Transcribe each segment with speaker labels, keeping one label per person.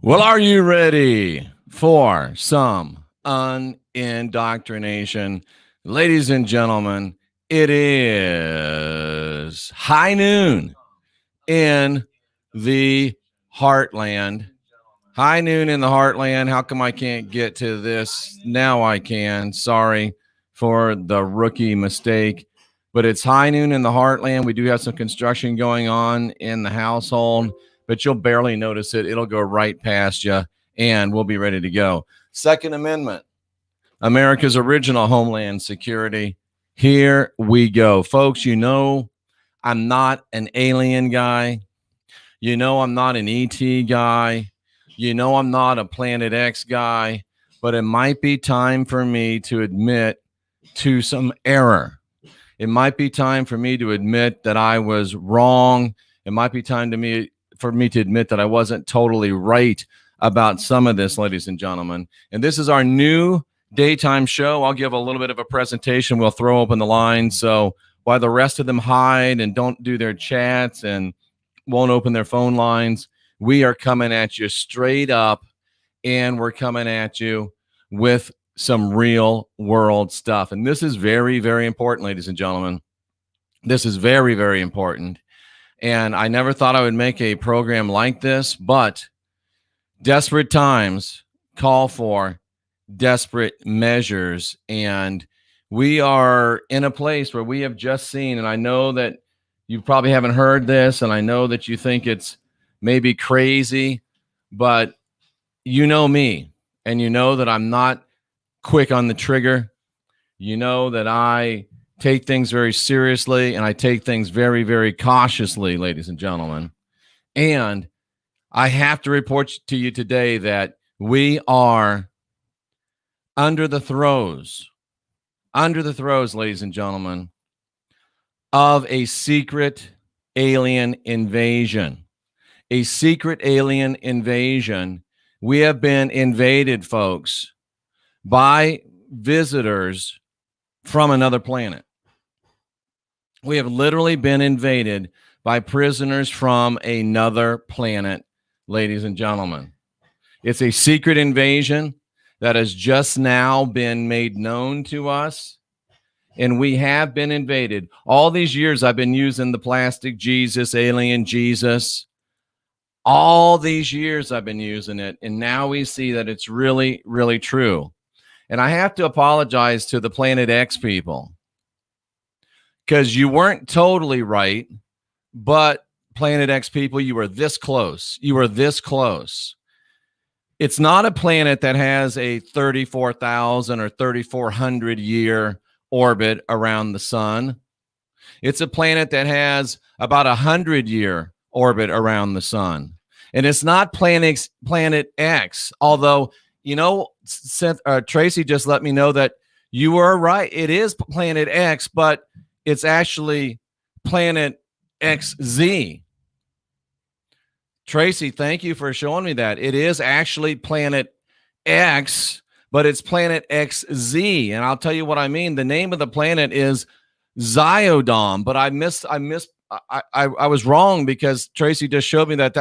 Speaker 1: Well, are you ready for some unindoctrination? Ladies and gentlemen, it is high noon in the Heartland. High noon in the Heartland. How come I can't get to this? Now I can. Sorry for the rookie mistake. But it's high noon in the Heartland. We do have some construction going on in the household, but you'll barely notice it. It'll go right past you, and we'll be ready to go. Second Amendment, America's original homeland security. Here we go. Folks, you know I'm not an alien guy. You know I'm not an ET guy. You know I'm not a Planet X guy. But it might be time for me to admit to some error. It might be time for me to admit that I was wrong. It might be time for me to admit that I wasn't totally right about some of this, ladies and gentlemen. And this is our new daytime show. I'll give a little bit of a presentation. We'll throw open the lines. So while the rest of them hide and don't do their chats and won't open their phone lines, we are coming at you straight up, and we're coming at you with some real world stuff. And this is very, very important, ladies and gentlemen. This is very, very important. And I never thought I would make a program like this, but desperate times call for desperate measures. And we are in a place where we have just seen, and I know that you probably haven't heard this, and I know that you think it's maybe crazy, but you know me, and you know that I'm not quick on the trigger. You know that I take things very seriously, and I take things very, very cautiously, ladies and gentlemen. And I have to report to you today that we are under the throes, ladies and gentlemen, of a secret alien invasion. A secret alien invasion. We have been invaded, folks, by visitors from another planet. We have literally been invaded by prisoners from another planet, ladies and gentlemen. It's a secret invasion that has just now been made known to us, and we have been invaded. All these years I've been using the plastic Jesus, alien Jesus. All these years I've been using it, and now we see that it's really, really true. And I have to apologize to the Planet X people, because you weren't totally right, but Planet X people, you were this close. You were this close. It's not a planet that has a 34,000 or 3,400 year orbit around the sun. It's a planet that has about 100-year orbit around the sun. And it's not Planet X, although, you know, Tracy just let me know that you were right. It is Planet X, but it's actually Planet XZ. Tracy, thank you for showing me that. It is actually Planet X, but it's Planet XZ. And I'll tell you what I mean. The name of the planet is Zyodom, but I was wrong, because Tracy just showed me that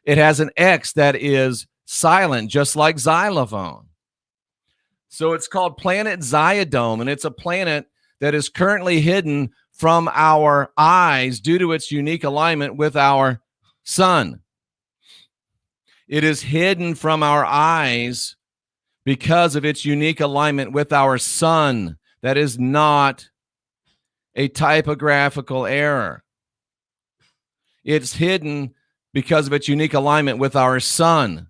Speaker 1: it has an X that is silent, just like xylophone. So it's called Planet Zyodome, and it's a planet that is currently hidden from our eyes due to its unique alignment with our sun. It is hidden from our eyes because of its unique alignment with our sun. That is not a typographical error. It's hidden because of its unique alignment with our sun.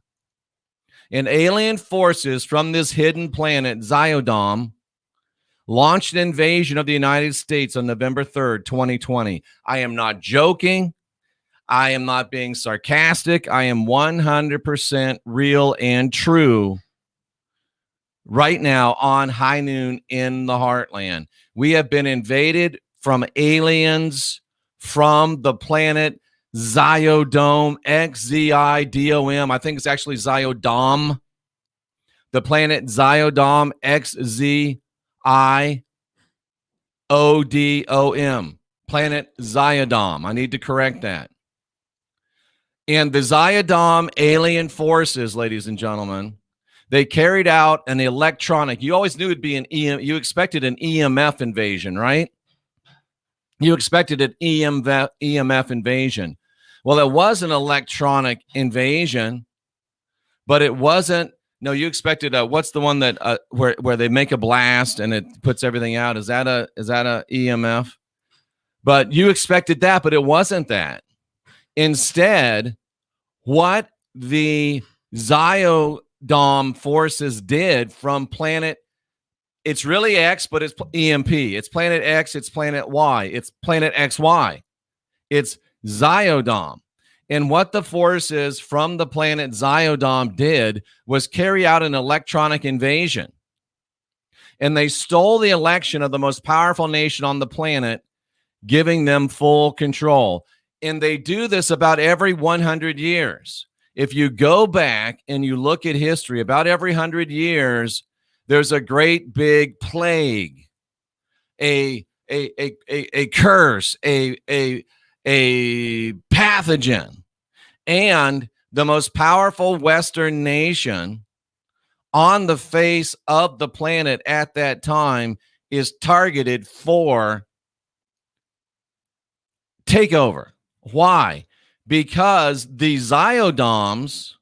Speaker 1: And alien forces from this hidden planet, Zyodom, launched an invasion of the United States on November 3rd, 2020. I am not joking. I am not being sarcastic. I am 100% real and true right now on high noon in the Heartland. We have been invaded from aliens from the planet Zyodome, XZIDOM. I think it's actually Zyodom. The planet Zyodome, XZIODOM. Planet Zyodome. I need to correct that. And the Zayadam alien forces, ladies and gentlemen, they carried out an electronic. You always knew it'd be you expected an EMF invasion, right? You expected an EMF invasion. Well, it was an electronic invasion, but it wasn't. No, you expected what's the one that where they make a blast and it puts everything out? Is that a EMF? But you expected that, but it wasn't that. Instead, what the Zayodom forces did from planet, it's really X, but it's EMP. It's planet X, it's planet Y, it's planet XY. It's Zayodom. And what the forces from the planet Zayodom did was carry out an electronic invasion. And they stole the election of the most powerful nation on the planet, giving them full control. And they do this about every 100 years. If you go back and you look at history, about every 100 years, there's a great big plague, a curse, a pathogen. And the most powerful Western nation on the face of the planet at that time is targeted for takeover. Why? Because the Zayodoms,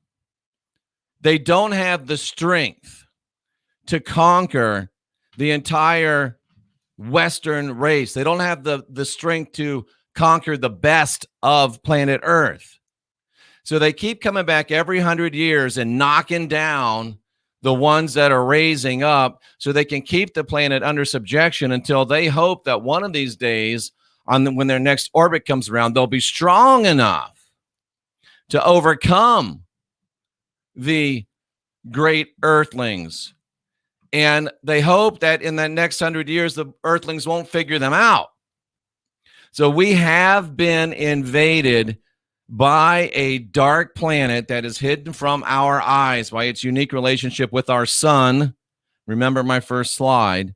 Speaker 1: they don't have the strength to conquer the entire Western race. They don't have the strength to conquer the best of planet Earth. So they keep coming back every 100 years and knocking down the ones that are raising up so they can keep the planet under subjection until they hope that one of these days, when their next orbit comes around, they'll be strong enough to overcome the great earthlings. And they hope that in the next 100 years, the earthlings won't figure them out. So we have been invaded by a dark planet that is hidden from our eyes by its unique relationship with our sun. Remember my first slide.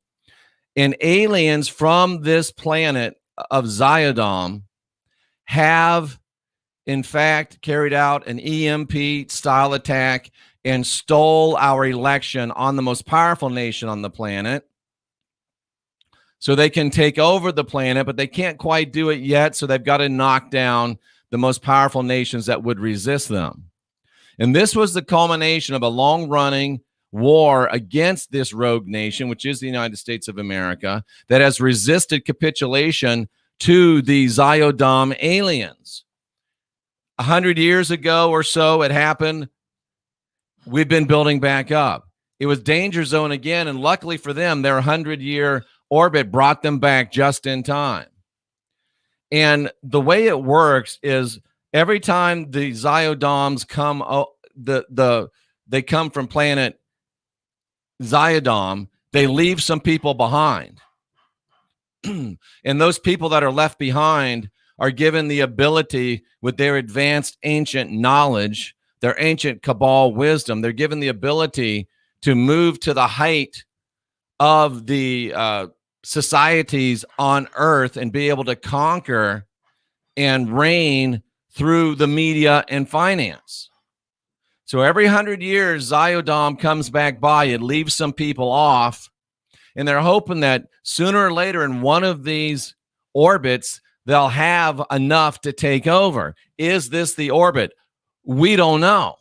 Speaker 1: And aliens from this planet of Zayodom have, in fact, carried out an EMP style attack and stole our election on the most powerful nation on the planet so they can take over the planet, but they can't quite do it yet. So they've got to knock down the most powerful nations that would resist them. And this was the culmination of a long-running war against this rogue nation, which is the United States of America, that has resisted capitulation to the Zayodom aliens. 100 years ago or so, it happened. We've been building back up. It was danger zone again, and luckily for them, their 100-year orbit brought them back just in time. And the way it works is every time the Zayodoms come, they come from planet Zayodom, they leave some people behind. And those people that are left behind are given the ability, with their advanced ancient knowledge, their ancient Cabal wisdom, they're given the ability to move to the height of the societies on Earth and be able to conquer and reign through the media and finance. So every 100 years, Zayodom comes back by, it leaves some people off, and they're hoping that sooner or later in one of these orbits, they'll have enough to take over. Is this the orbit? We don't know.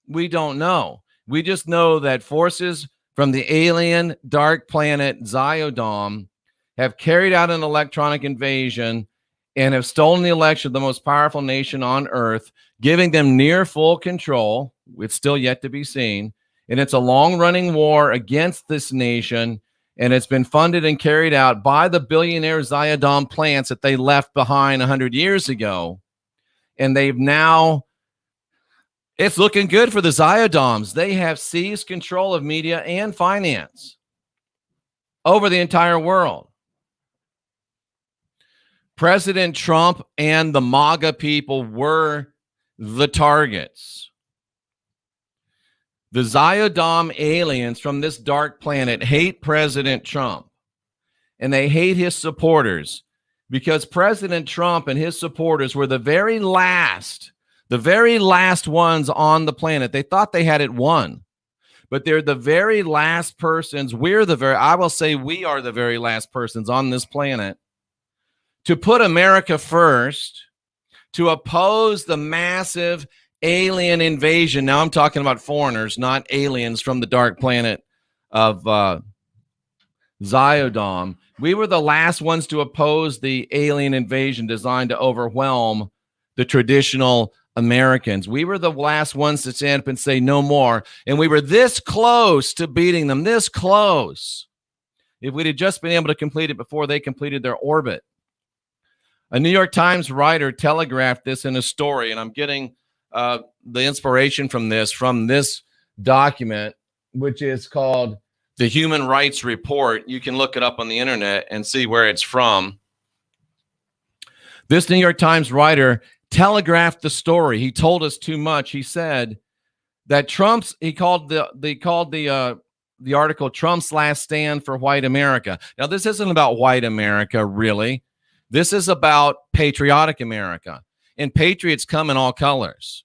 Speaker 1: We don't know. We just know that forces from the alien dark planet Zayodom have carried out an electronic invasion and have stolen the election of the most powerful nation on Earth, giving them near full control. It's still yet to be seen. And it's a long-running war against this nation, and it's been funded and carried out by the billionaire Zayodom plants that they left behind 100 years ago. And they've now, it's looking good for the Zayodoms. They have seized control of media and finance over the entire world. President Trump and the MAGA people were the targets. The Zayodom aliens from this dark planet hate President Trump, and they hate his supporters because President Trump and his supporters were the very last The very last ones on the planet. They thought they had it won, but they're the very last persons. I will say we are the very last persons on this planet to put America first, to oppose the massive alien invasion. Now I'm talking about foreigners, not aliens from the dark planet of Ziodom. We were the last ones to oppose the alien invasion designed to overwhelm the traditional Americans. We were the last ones to stand up and say no more. And we were this close to beating them, this close. If we'd have just been able to complete it before they completed their orbit. A New York Times writer telegraphed this in a story, and I'm getting the inspiration from this document, which is called the Human Rights Report. You can look it up on the internet and see where it's from. This New York Times writer telegraphed the story. He told us too much. He said that he called the article Trump's Last Stand for White America. Now, this isn't about white America, really. This is about patriotic America. And patriots come in all colors.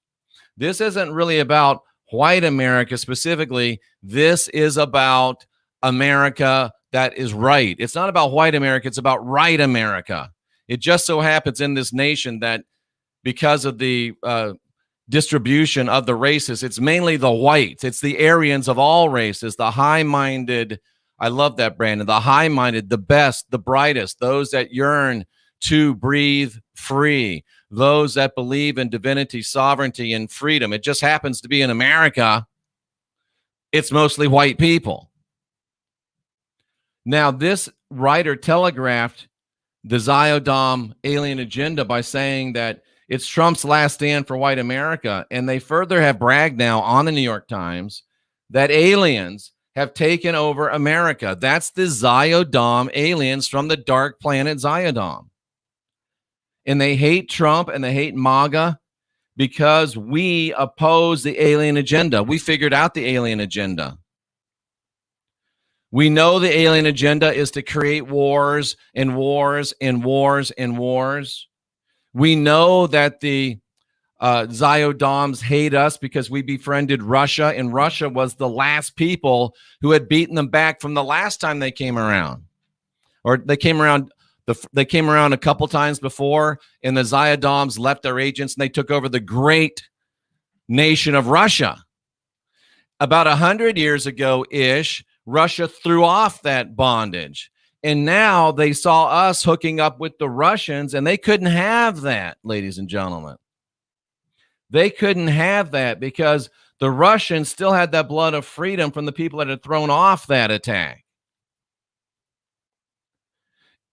Speaker 1: This isn't really about white America specifically. This is about America that is right. It's not about white America. It's about right America. It just so happens in this nation that because of the distribution of the races, it's mainly the whites. It's the Aryans of all races, the high-minded. I love that, Brandon. The high-minded, the best, the brightest, those that yearn to breathe free, those that believe in divinity, sovereignty, and freedom. It just happens to be in America, it's mostly white people. Now, this writer telegraphed the Ziodom alien agenda by saying that it's Trump's last stand for white America. And they further have bragged now on the New York Times that aliens have taken over America. That's the Ziodom aliens from the dark planet Ziodom. And they hate Trump and they hate MAGA because we oppose the alien agenda. We figured out the alien agenda. We know the alien agenda is to create wars and wars and wars and wars. We know that the Ziodoms hate us because we befriended Russia, and Russia was the last people who had beaten them back from the last time they came around. Or they came around a couple times before, and the Ziodoms left their agents and they took over the great nation of Russia. About 100 years ago-ish, Russia threw off that bondage. And now they saw us hooking up with the Russians, and they couldn't have that, ladies and gentlemen. They couldn't have that because the Russians still had that blood of freedom from the people that had thrown off that attack.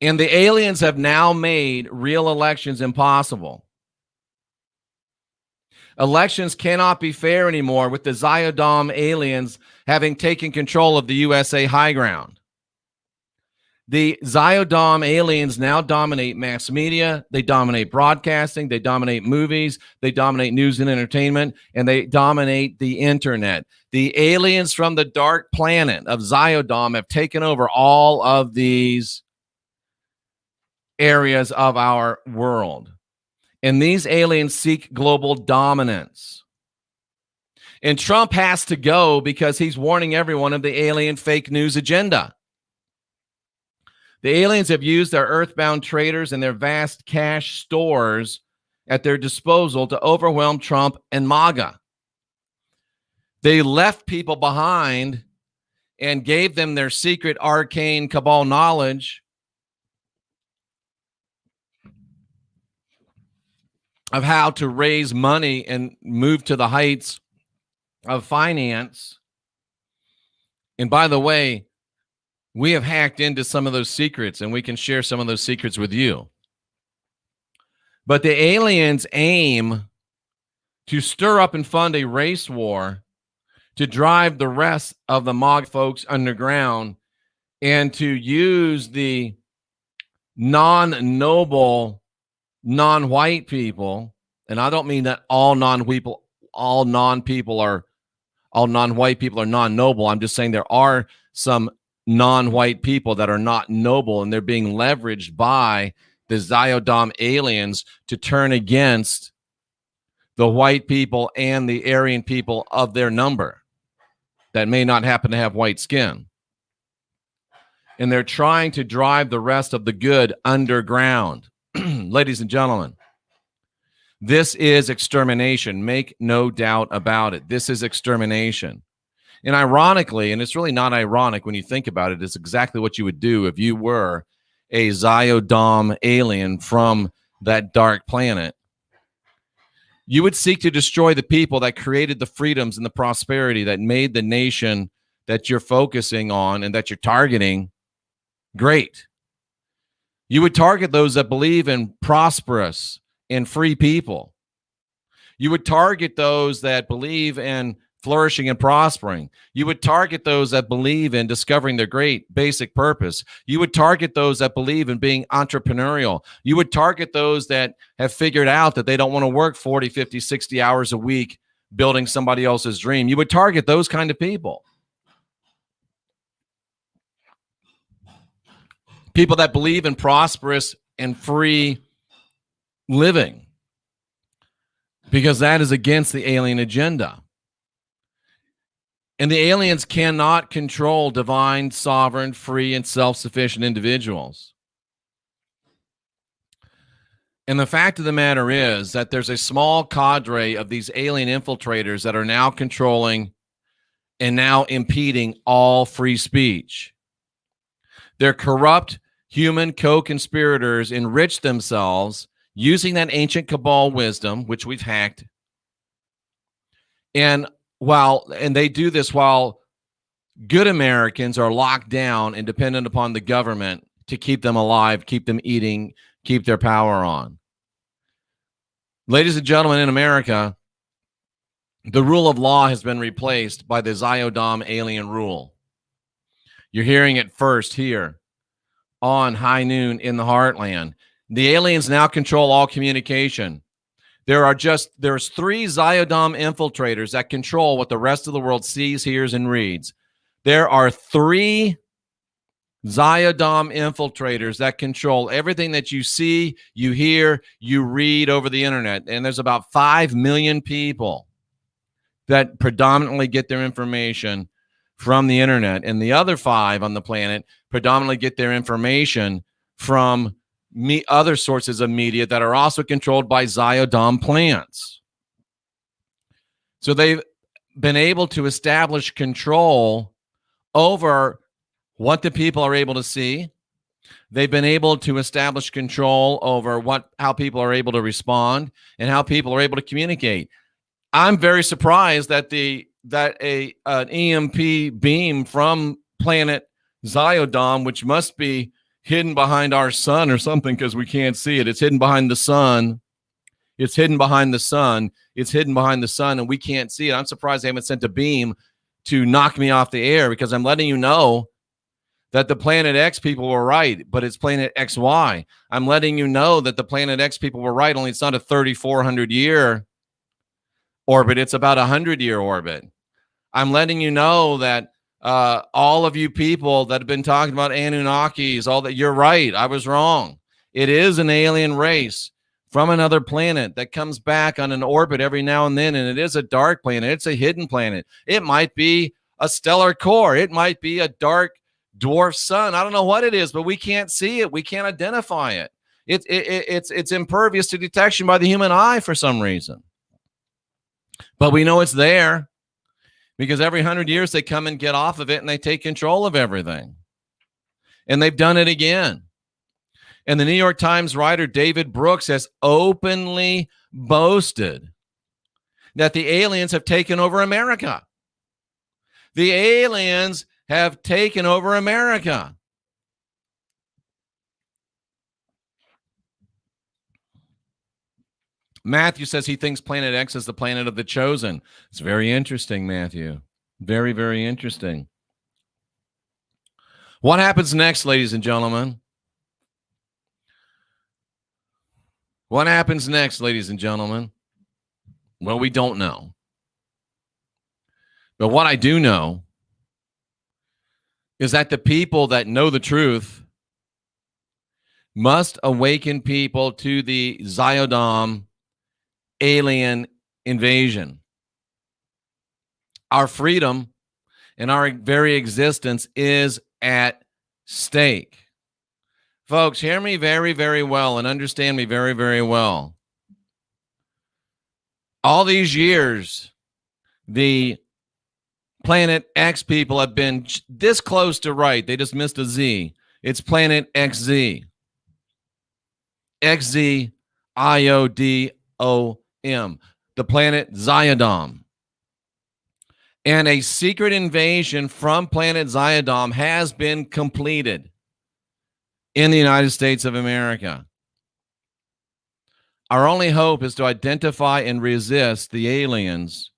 Speaker 1: And the aliens have now made real elections impossible. Elections cannot be fair anymore with the Ziodom aliens having taken control of the USA high ground. The Ziodom aliens now dominate mass media, they dominate broadcasting, they dominate movies, they dominate news and entertainment, and they dominate the internet. The aliens from the dark planet of Ziodom have taken over all of these areas of our world. And these aliens seek global dominance. And Trump has to go because he's warning everyone of the alien fake news agenda. The aliens have used their earthbound traders and their vast cash stores at their disposal to overwhelm Trump and MAGA. They left people behind and gave them their secret arcane cabal knowledge of how to raise money and move to the heights of finance. And by the way, we have hacked into some of those secrets, and we can share some of those secrets with you. But the aliens aim to stir up and fund a race war to drive the rest of the MAGA folks underground and to use the non-noble, non-white people. And I don't mean that all non-white people are non-noble. I'm just saying there are some non-white people that are not noble, and they're being leveraged by the Ziodom aliens to turn against the white people and the Aryan people of their number that may not happen to have white skin. And they're trying to drive the rest of the good underground. Ladies and gentlemen, this is extermination. Make no doubt about it. This is extermination. And ironically, and it's really not ironic when you think about it, it's exactly what you would do if you were a Zyodom alien from that dark planet. You would seek to destroy the people that created the freedoms and the prosperity that made the nation that you're focusing on and that you're targeting great. You would target those that believe in prosperous and free people. You would target those that believe in flourishing and prospering. You would target those that believe in discovering their great basic purpose. You would target those that believe in being entrepreneurial. You would target those that have figured out that they don't want to work 40, 50, 60 hours a week building somebody else's dream. You would target those kind of people. People that believe in prosperous and free living, because that is against the alien agenda. And the aliens cannot control divine, sovereign, free, and self-sufficient individuals. And the fact of the matter is that there's a small cadre of these alien infiltrators that are now controlling and now impeding all free speech. They're corrupt human co-conspirators enrich themselves using that ancient cabal wisdom, which we've hacked. And they do this while good Americans are locked down and dependent upon the government to keep them alive, keep them eating, keep their power on. Ladies and gentlemen, in America, the rule of law has been replaced by the Zyodom alien rule. You're hearing it first here on High Noon in the Heartland. The aliens now control all communication. There's 3 Zyodom infiltrators that control what the rest of the world sees, hears, and reads. There are 3 Zyodom infiltrators that control everything that you see, you hear, you read over the internet. And there's about 5 million people that predominantly get their information from the internet. And the other 5 on the planet predominantly get their information from other sources of media that are also controlled by Zyodom plants. So they've been able to establish control over what the people are able to see. They've been able to establish control over how people are able to respond and how people are able to communicate. I'm very surprised that an EMP beam from planet Zyodom, which must be hidden behind our sun or something because we can't see it. It's hidden behind the sun. It's hidden behind the sun. It's hidden behind the sun, and we can't see it. I'm surprised they haven't sent a beam to knock me off the air, because I'm letting you know that the Planet X people were right, but it's Planet XY. I'm letting you know that the Planet X people were right, only it's not a 3,400-year orbit. It's about a 100-year orbit. I'm letting you know that all of you people that have been talking about Anunnakis, all that, you're right. I was wrong. It is an alien race from another planet that comes back on an orbit every now and then, and it is a dark planet. It's a hidden planet. It might be a stellar core. It might be a dark dwarf sun. I don't know what it is, but we can't see it. We can't identify it. It's impervious to detection by the human eye for some reason. But we know it's there, because every 100 years they come and get off of it and they take control of everything. And they've done it again. And the New York Times writer David Brooks has openly boasted that the aliens have taken over America. The aliens have taken over America. Matthew says he thinks Planet X is the planet of the chosen. It's very interesting, Matthew. Very, very interesting. What happens next, ladies and gentlemen? What happens next, ladies and gentlemen? Well, we don't know. But what I do know is that the people that know the truth must awaken people to the Zyodom alien invasion. Our freedom and our very existence is at stake. Folks, hear me very, very well and understand me very, very well. All these years, the Planet X people have been this close to right. They just missed a Z. It's Planet XZ. XZIODOM. The planet Ziodom. And a secret invasion from planet Ziodom has been completed in the United States of America. Our only hope is to identify and resist the aliens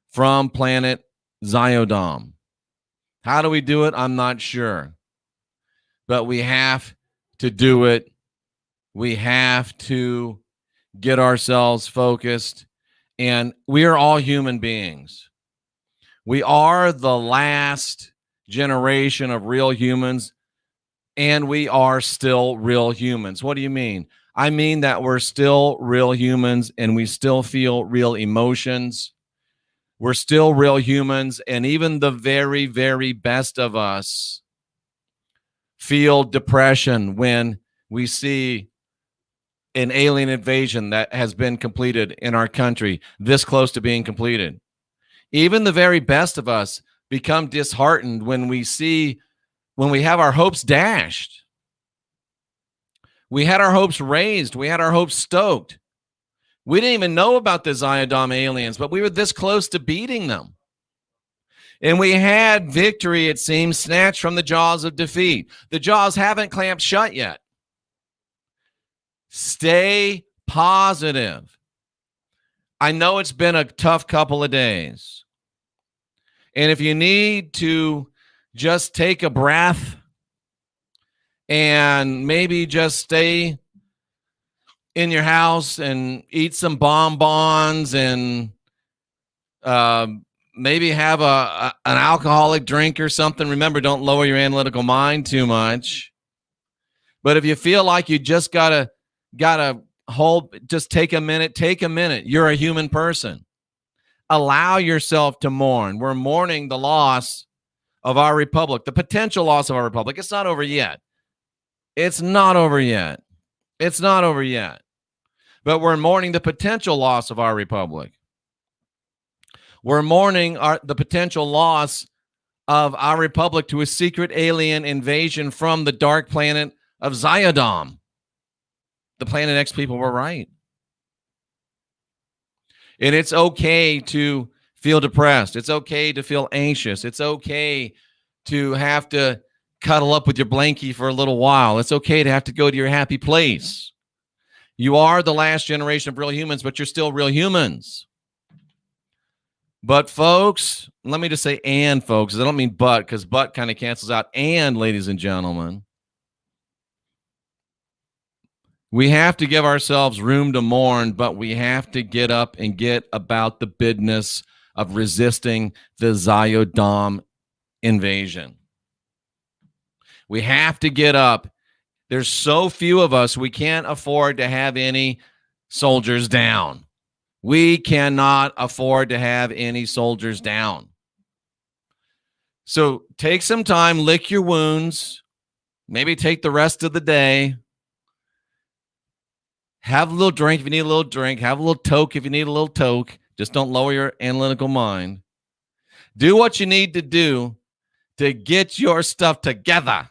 Speaker 1: from planet Ziodom. How do we do it? I'm not sure. But we have to do it. We have to get ourselves focused. And we are all human beings. We are the last generation of real humans, and we are still real humans. What do you mean? I mean that we're still real humans and we still feel real emotions. We're still real humans, and even the very, very best of us feel depression when we see an alien invasion that has been completed in our country, this close to being completed. Even the very best of us become disheartened when we have our hopes dashed. We had our hopes raised. We had our hopes stoked. We didn't even know about the Ziodom aliens, but we were this close to beating them. And we had victory, it seems, snatched from the jaws of defeat. The jaws haven't clamped shut yet. Stay positive. I know it's been a tough couple of days. And if you need to just take a breath and maybe just stay in your house and eat some bonbons and maybe have an alcoholic drink or something. Remember, don't lower your analytical mind too much. But if you feel like you just gotta hold, just take a minute. Take a minute. You're a human person. Allow yourself to mourn. We're mourning the loss of our republic, the potential loss of our republic. It's not over yet. It's not over yet. It's not over yet. But we're mourning the potential loss of our republic. We're mourning the potential loss of our republic to a secret alien invasion from the dark planet of Ziodom. The Planet X people were right. And it's okay to feel depressed. It's okay to feel anxious. It's okay to have to cuddle up with your blankie for a little while. It's okay to have to go to your happy place. You are the last generation of real humans, but you're still real humans. But folks, let me just say and, folks. I don't mean but, because but kind of cancels out. And, ladies and gentlemen, we have to give ourselves room to mourn, but we have to get up and get about the business of resisting the Ziodom invasion. We have to get up. There's so few of us, we can't afford to have any soldiers down. We cannot afford to have any soldiers down. So take some time, lick your wounds, maybe take the rest of the day. Have a little drink if you need a little drink. Have a little toke if you need a little toke. Just don't lower your analytical mind. Do what you need to do to get your stuff together,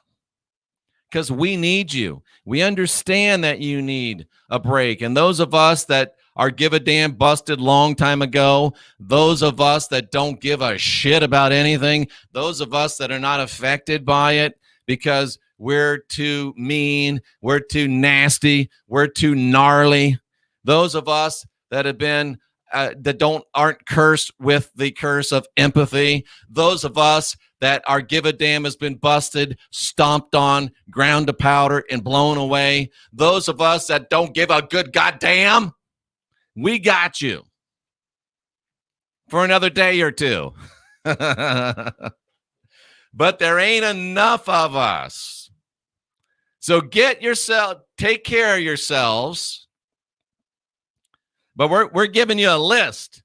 Speaker 1: because we need you. We understand that you need a break. And those of us that are give a damn busted long time ago, those of us that don't give a shit about anything, those of us that are not affected by it because we're too mean, we're too nasty, we're too gnarly. Those of us that have been aren't cursed with the curse of empathy. Those of us that our give a damn has been busted, stomped on, ground to powder, and blown away. Those of us that don't give a good goddamn, we got you for another day or two. But there ain't enough of us. So take care of yourselves. But we're giving you a list.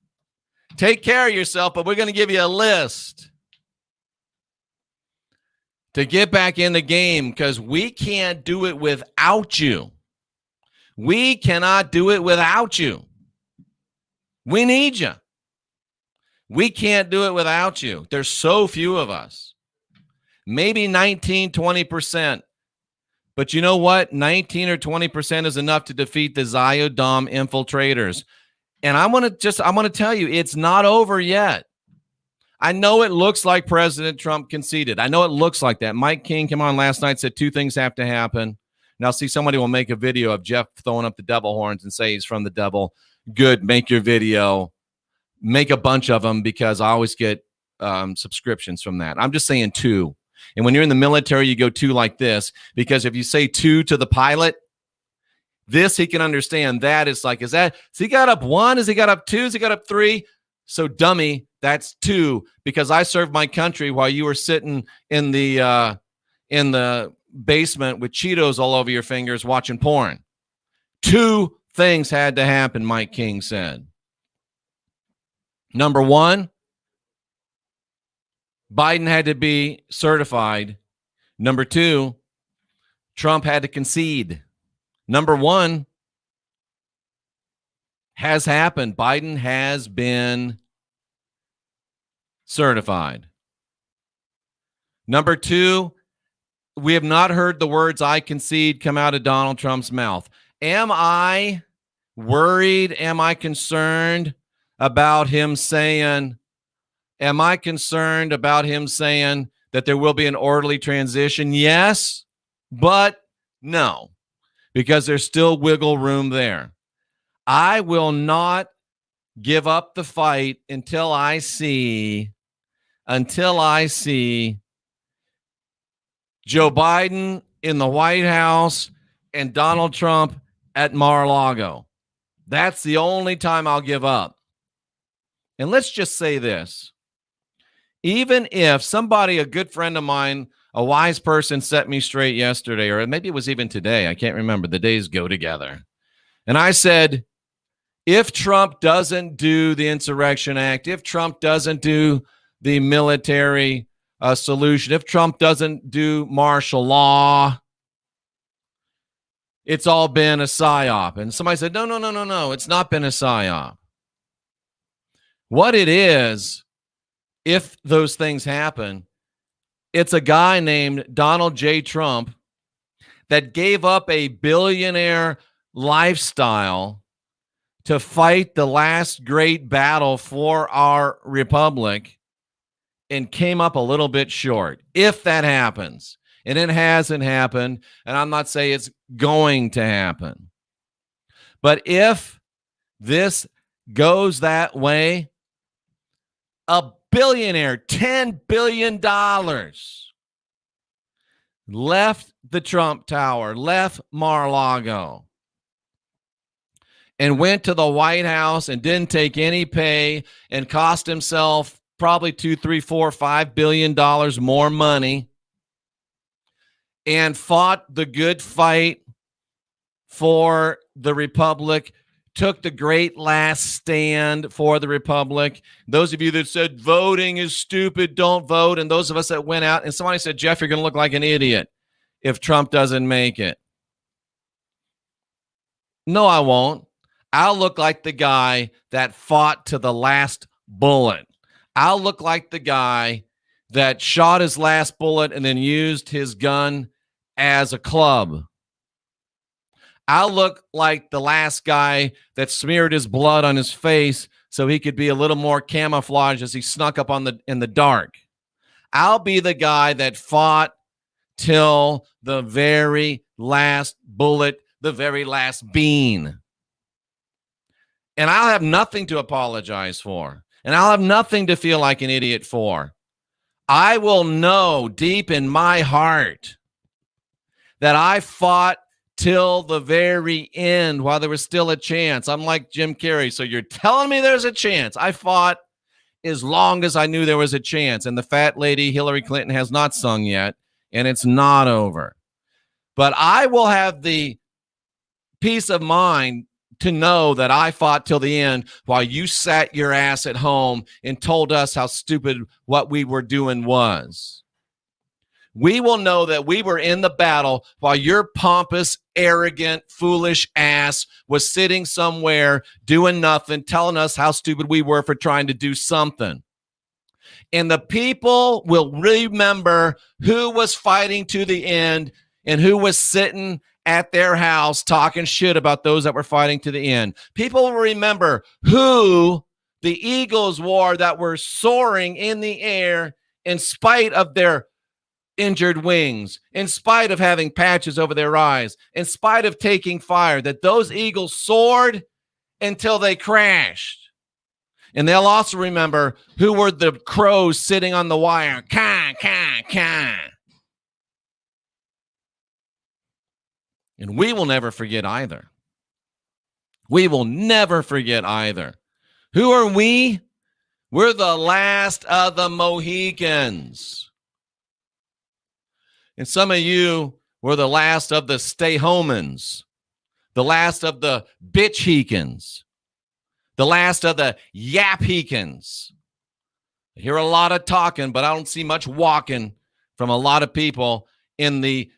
Speaker 1: Take care of yourself, but we're going to give you a list to get back in the game because we can't do it without you. We cannot do it without you. We need you. We can't do it without you. There's so few of us. Maybe 19, 20%. But you know what? 19 or 20% is enough to defeat the Zyodom infiltrators. And I want to tell you, it's not over yet. I know it looks like President Trump conceded. I know it looks like that. Mike King came on last night, said two things have to happen. Now, see, somebody will make a video of Jeff throwing up the devil horns and say he's from the devil. Good, make your video. Make a bunch of them because I always get subscriptions from that. I'm just saying two. And when you're in the military, you go two like this because if you say two to the pilot, this he can understand. That is like, is he got up one? Is he got up two? Is he got up three? So dummy, that's two because I served my country while you were sitting in the basement with Cheetos all over your fingers watching porn. Two things had to happen, Mike King said. Number one, Biden had to be certified. Number two, Trump had to concede. Number one has happened. Biden has been certified. Number two, we have not heard the words "I concede" come out of Donald Trump's mouth. Am I worried? Am I concerned about him saying, that there will be an orderly transition? Yes, but no, because there's still wiggle room there. I will not give up the fight until I see Joe Biden in the White House and Donald Trump at Mar-a-Lago. That's the only time I'll give up. And let's just say this. Even if somebody, a good friend of mine, a wise person set me straight yesterday, or maybe it was even today, I can't remember, the days go together. And I said, if Trump doesn't do the Insurrection Act, if Trump doesn't do the military solution, if Trump doesn't do martial law, it's all been a psyop. And somebody said, no, it's not been a psyop. What it is, if those things happen, it's a guy named Donald J. Trump that gave up a billionaire lifestyle to fight the last great battle for our republic and came up a little bit short. If that happens, and it hasn't happened, and I'm not saying it's going to happen, but if this goes that way, a billionaire, $10 billion, left the Trump Tower, left Mar-a-Lago, and went to the White House and didn't take any pay and cost himself probably $2, $3, $4, $5 billion more money and fought the good fight for the Republic, took the great last stand for the Republic. Those of you that said voting is stupid, don't vote. And those of us that went out and somebody said, Jeff, you're going to look like an idiot if Trump doesn't make it. No, I won't. I'll look like the guy that fought to the last bullet. I'll look like the guy that shot his last bullet and then used his gun as a club. I'll look like the last guy that smeared his blood on his face so he could be a little more camouflaged as he snuck up in the dark. I'll be the guy that fought till the very last bullet, the very last bean. And I'll have nothing to apologize for. And I'll have nothing to feel like an idiot for. I will know deep in my heart that I fought till the very end while there was still a chance. I'm like Jim Carrey. So you're telling me there's a chance. I fought as long as I knew there was a chance. And the fat lady, Hillary Clinton, has not sung yet. And it's not over. But I will have the peace of mind to know that I fought till the end while you sat your ass at home and told us how stupid what we were doing was. We will know that we were in the battle while your pompous, arrogant, foolish ass was sitting somewhere doing nothing, telling us how stupid we were for trying to do something. And the people will remember who was fighting to the end and who was sitting at their house talking shit about those that were fighting to the end. People will remember who the eagles wore that were soaring in the air in spite of their injured wings, in spite of having patches over their eyes, in spite of taking fire, that those eagles soared until they crashed. And they'll also remember who were the crows sitting on the wire. Caw, caw, caw. And we will never forget either. We will never forget either. Who are we? We're the last of the Mohicans. And some of you were the last of the stay-homans, the last of the bitch-hekins, the last of the yap-hekins. I hear a lot of talking, but I don't see much walking from a lot of people in the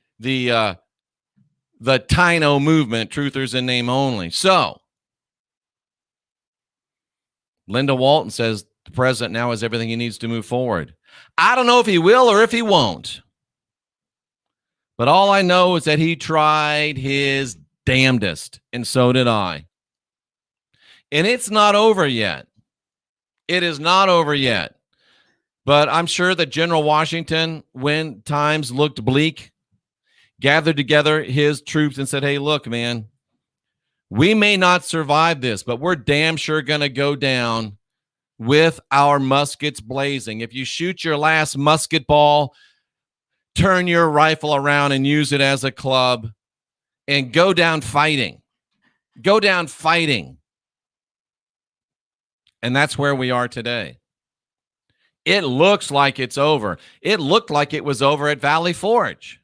Speaker 1: Tino movement, truthers in name only. So, Linda Walton says the president now has everything he needs to move forward. I don't know if he will or if he won't. But all I know is that he tried his damnedest, and so did I. And it's not over yet. It is not over yet. But I'm sure that General Washington, when times looked bleak, gathered together his troops and said, hey, look, man, we may not survive this, but we're damn sure going to go down with our muskets blazing. If you shoot your last musket ball, turn your rifle around and use it as a club and go down fighting. Go down fighting. And that's where we are today. It looks like it's over. It looked like it was over at Valley Forge.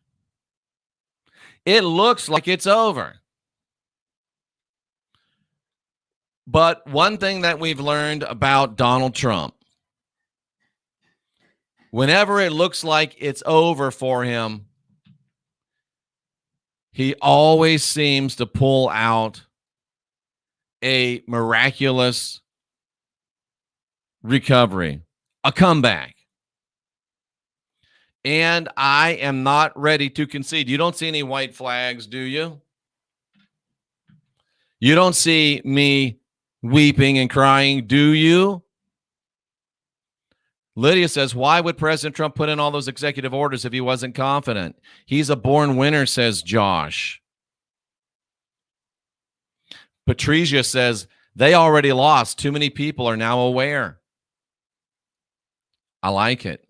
Speaker 1: It looks like it's over. But one thing that we've learned about Donald Trump, whenever it looks like it's over for him, he always seems to pull out a miraculous recovery, a comeback. And I am not ready to concede. You don't see any white flags, do you? You don't see me weeping and crying, do you? Lydia says, why would President Trump put in all those executive orders if he wasn't confident? He's a born winner, says Josh. Patricia says, they already lost. Too many people are now aware. I like it.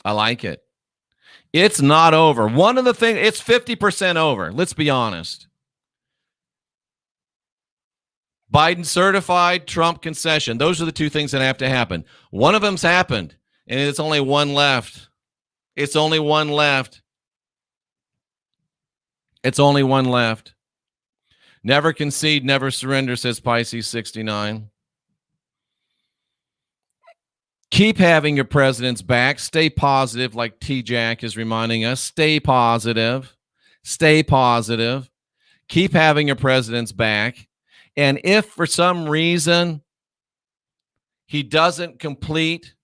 Speaker 1: I like it. It's not over. One of the things, it's 50% over. Let's be honest. Biden certified, Trump concession. Those are the two things that have to happen. One of them's happened, and it's only one left. It's only one left. It's only one left. Never concede, never surrender, says Pisces 69. Keep having your president's back. Stay positive, like T-Jack is reminding us. Stay positive. Stay positive. Keep having your president's back. And if for some reason he doesn't complete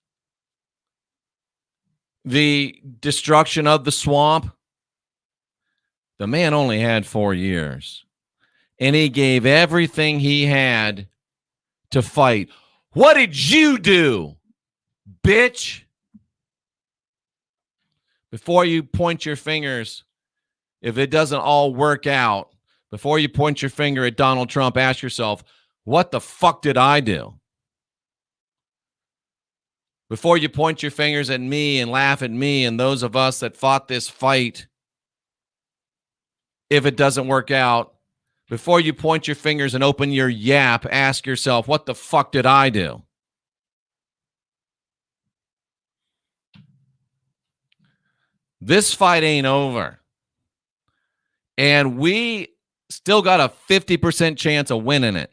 Speaker 1: the destruction of the swamp, the man only had 4 years. And he gave everything he had to fight. What did you do, bitch? Before you point your fingers, if it doesn't all work out, before you point your finger at Donald Trump, ask yourself, what the fuck did I do? Before you point your fingers at me and laugh at me and those of us that fought this fight, if it doesn't work out, before you point your fingers and open your yap, ask yourself, what the fuck did I do? This fight ain't over. And we still got a 50% chance of winning it.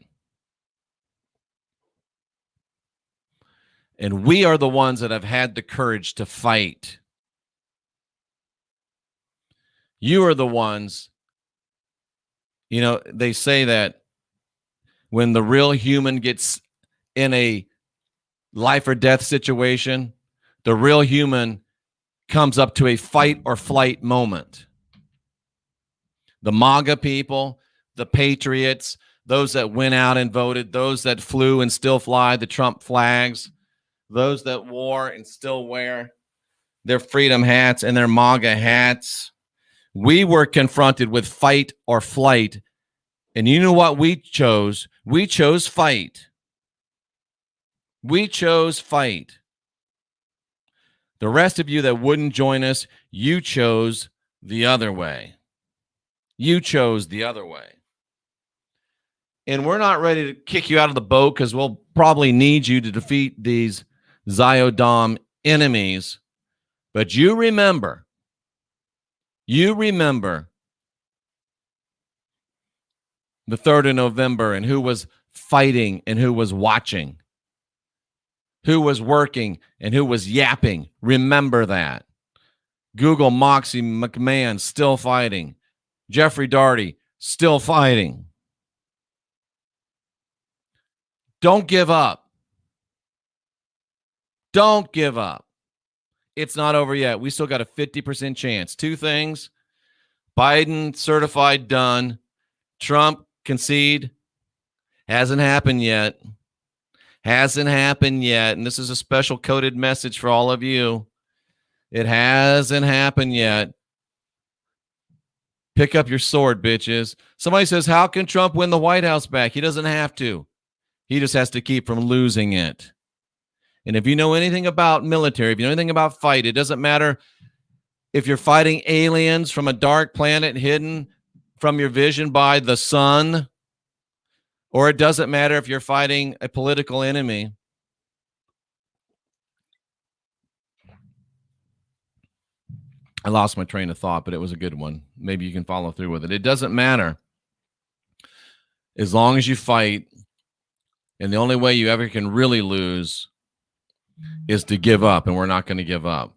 Speaker 1: And we are the ones that have had the courage to fight. You are the ones, they say that when the real human gets in a life or death situation, the real human comes up to a fight or flight moment. The MAGA people, the patriots, those that went out and voted, those that flew and still fly the Trump flags, those that wore and still wear their freedom hats and their MAGA hats. We were confronted with fight or flight. And you know what we chose? We chose fight. We chose fight. The rest of you that wouldn't join us, you chose the other way. You chose the other way. And we're not ready to kick you out of the boat because we'll probably need you to defeat these Zyodom enemies. But you remember the 3rd of November and who was fighting and who was watching, who was working and who was yapping. Remember that. Google Moxie McMahon still fighting. Jeffrey Daugherty still fighting. Don't give up. Don't give up. It's not over yet. We still got a 50% chance. 2 things. Biden certified done. Trump concede. Hasn't happened yet. Hasn't happened yet. And this is a special coded message for all of you. It hasn't happened yet. Pick up your sword, bitches. Somebody says, how can Trump win the White House back? He doesn't have to. He just has to keep from losing it. And if you know anything about military, if you know anything about fight, it doesn't matter if you're fighting aliens from a dark planet hidden from your vision by the sun, or it doesn't matter if you're fighting a political enemy. I lost my train of thought, but it was a good one. Maybe you can follow through with it. It doesn't matter. As long as you fight, and the only way you ever can really lose is to give up, and we're not going to give up.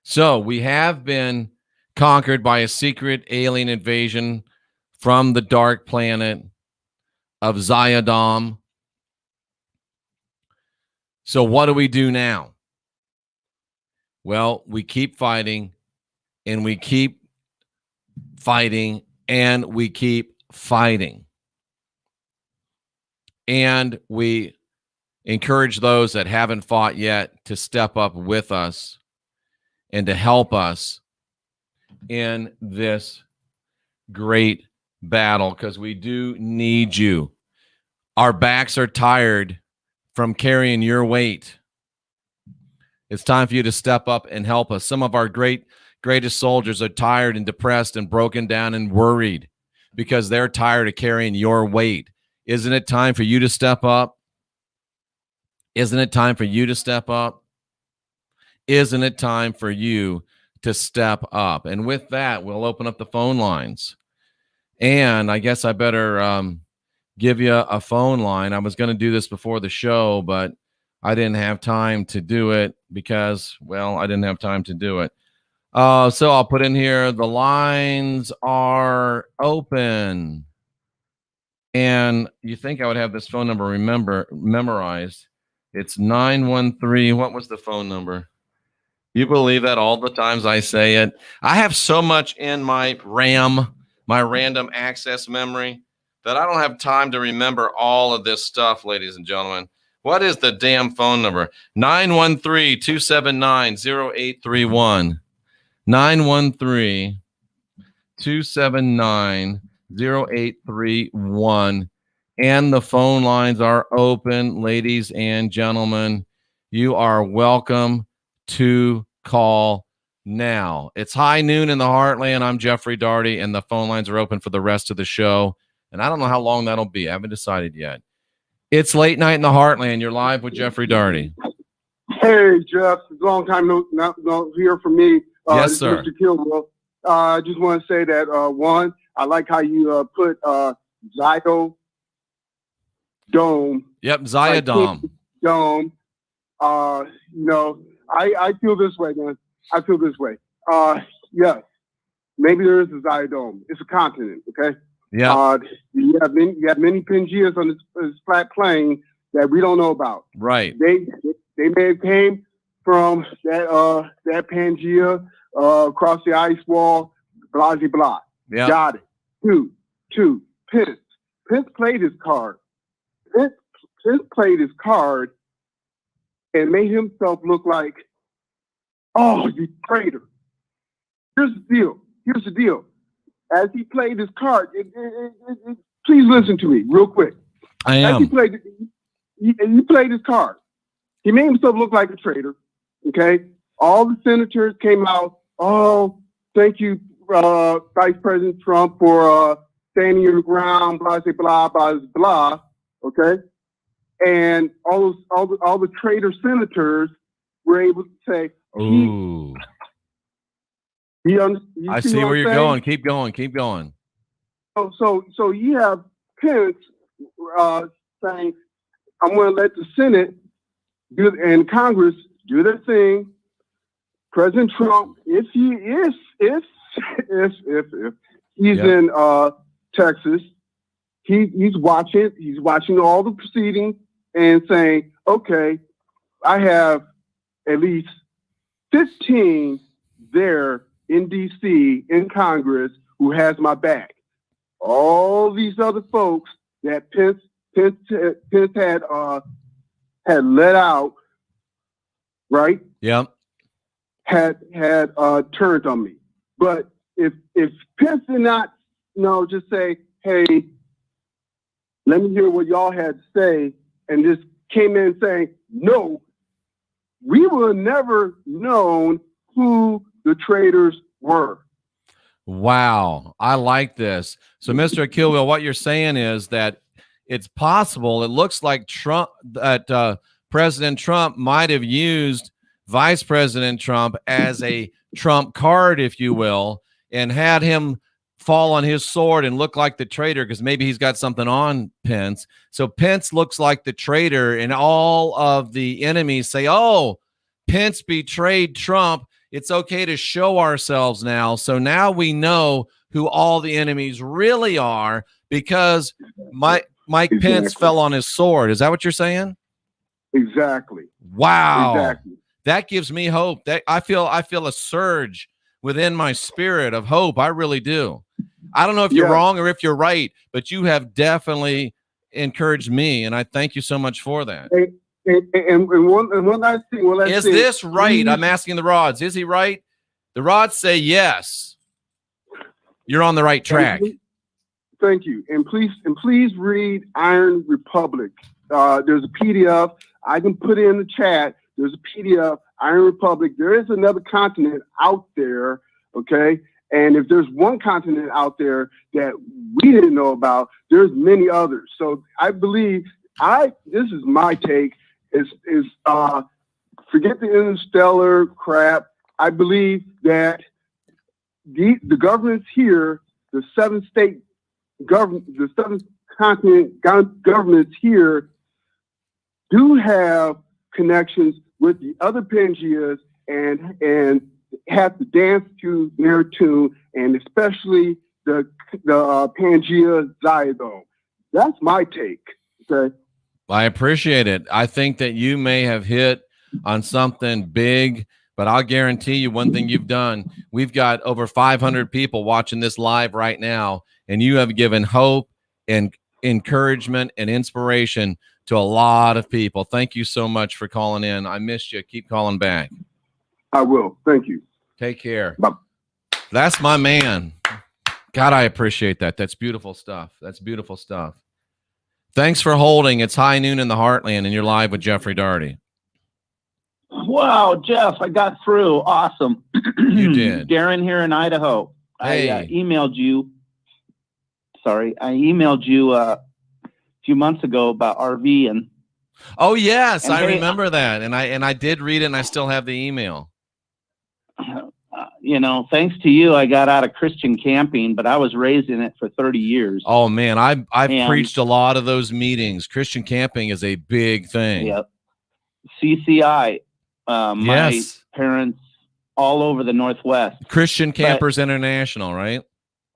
Speaker 1: So we have been conquered by a secret alien invasion from the dark planet of Zyodom. So what do we do now? Well, we keep fighting, and we keep fighting, and we keep fighting. And we encourage those that haven't fought yet to step up with us and to help us in this great battle, because we do need you. Our backs are tired from carrying your weight. It's time for you to step up and help us. Some of our greatest soldiers are tired and depressed and broken down and worried because they're tired of carrying your weight. Isn't it time for you to step up? Isn't it time for you to step up? Isn't it time for you to step up? And with that, we'll open up the phone lines. And I guess I better give you a phone line. I was going to do this before the show, but I didn't have time to do it because, well, I didn't have time to do it. So I'll put in here, the lines are open. And you think I would have this phone number memorized. It's 913. What was the phone number? You believe that all the times I say it? I have so much in my RAM, my random access memory, that I don't have time to remember all of this stuff, ladies and gentlemen. What is the damn phone number? 913-279-0831. 913-279-0831. And the phone lines are open, ladies and gentlemen. You are welcome to call now. It's high noon in the Heartland. I'm Jeffrey Daugherty, and the phone lines are open for the rest of the show. And I don't know how long that'll be. I haven't decided yet. It's late night in the Heartland. You're live with Jeffrey Daugherty.
Speaker 2: Hey, Jeff. Long time no hear from me.
Speaker 1: Yes, sir.
Speaker 2: Mr. Kilwell. I just want to say that, one, I like how you put Zygo Dome.
Speaker 1: Yep, Zyodome.
Speaker 2: Dome. I feel this way, man. I feel this way. Yes, maybe there is a Zyodome. It's a continent, okay?
Speaker 1: Yeah.
Speaker 2: You have many Pangeas on this flat plane that we don't know about.
Speaker 1: Right.
Speaker 2: They may have came from that Pangea across the ice wall. Blah blah blah.
Speaker 1: Yeah.
Speaker 2: Got it. Two. Pence. Pence played his card. Pence played his card and made himself look like, oh, you traitor. Here's the deal. As he played his card, please listen to me real quick.
Speaker 1: I am.
Speaker 2: As he played his card. He made himself look like a traitor. Okay? All the senators came out, oh, thank you, Vice President Trump, for standing your ground, blah, blah, blah, blah. Okay? And all the traitor senators were able to say,
Speaker 1: ooh. I see where you're going. Keep going.
Speaker 2: So you have Pence saying, I'm going to let the Senate and Congress do their thing. President Trump, if he's in Texas, he's watching all the proceedings and saying, okay, I have at least 15 there in D.C. in Congress who has my back. All these other folks that Pence had let out, right?
Speaker 1: Yep.
Speaker 2: Had turned on me. But if Pence did not, just say, hey, let me hear what y'all had to say, and just came in saying, no, we would have never known who the traitors were.
Speaker 1: Wow. I like this. So, Mr. Akilwil, what you're saying is that it's possible, it looks like President Trump might have used Vice President Trump as a Trump card, if you will, and had him fall on his sword and look like the traitor because maybe he's got something on Pence. So Pence looks like the traitor, and all of the enemies say, oh, Pence betrayed Trump. It's okay to show ourselves now. So now we know who all the enemies really are because Mike Pence fell on his sword. Is that what you're saying?
Speaker 2: Exactly.
Speaker 1: Wow.
Speaker 2: Exactly.
Speaker 1: That gives me hope. That I feel a surge within my spirit of hope. I really do. I don't know if you're wrong or if you're right, but you have definitely encouraged me, and I thank you so much for that.
Speaker 2: And one last thing.
Speaker 1: Is this right? I'm asking the rods. Is he right? The rods say yes. You're on the right track.
Speaker 2: Thank you. And please read Iron Republic. There's a PDF. I can put it in the chat. There's a PDF, Iron Republic. There is another continent out there, okay? And if there's one continent out there that we didn't know about, there's many others. So I believe, this is my take, is forget the interstellar crap. I believe that the governments here, the seven continent governments here do have connections with the other Pangeas and have to dance to their tune, and especially the Pangea Zyodome. That's my take. Okay.
Speaker 1: I appreciate it. I think that you may have hit on something big, but I'll guarantee you one thing you've done. We've got over 500 people watching this live right now, and you have given hope and encouragement and inspiration to a lot of people. Thank you so much for calling in. I missed you. Keep calling back.
Speaker 2: I will. Thank you.
Speaker 1: Take care.
Speaker 2: Bye.
Speaker 1: That's my man. God, I appreciate that. That's beautiful stuff. That's beautiful stuff. Thanks for holding. It's high noon in the Heartland, and you're live with Jeffrey Daugherty.
Speaker 3: Wow, Jeff, I got through. Awesome.
Speaker 1: You did.
Speaker 3: Darren here in Idaho.
Speaker 1: Hey.
Speaker 3: I emailed you. Sorry, I emailed you a few months ago about RV and.
Speaker 1: Oh yes, I remember that, and I did read it, and I still have the email.
Speaker 3: thanks to you, I got out of Christian camping, but I was raised in it for 30 years.
Speaker 1: Oh man, I've preached a lot of those meetings. Christian camping is a big thing.
Speaker 3: Yep. CCI, my
Speaker 1: Yes.
Speaker 3: parents all over the Northwest.
Speaker 1: Christian Campers International, right?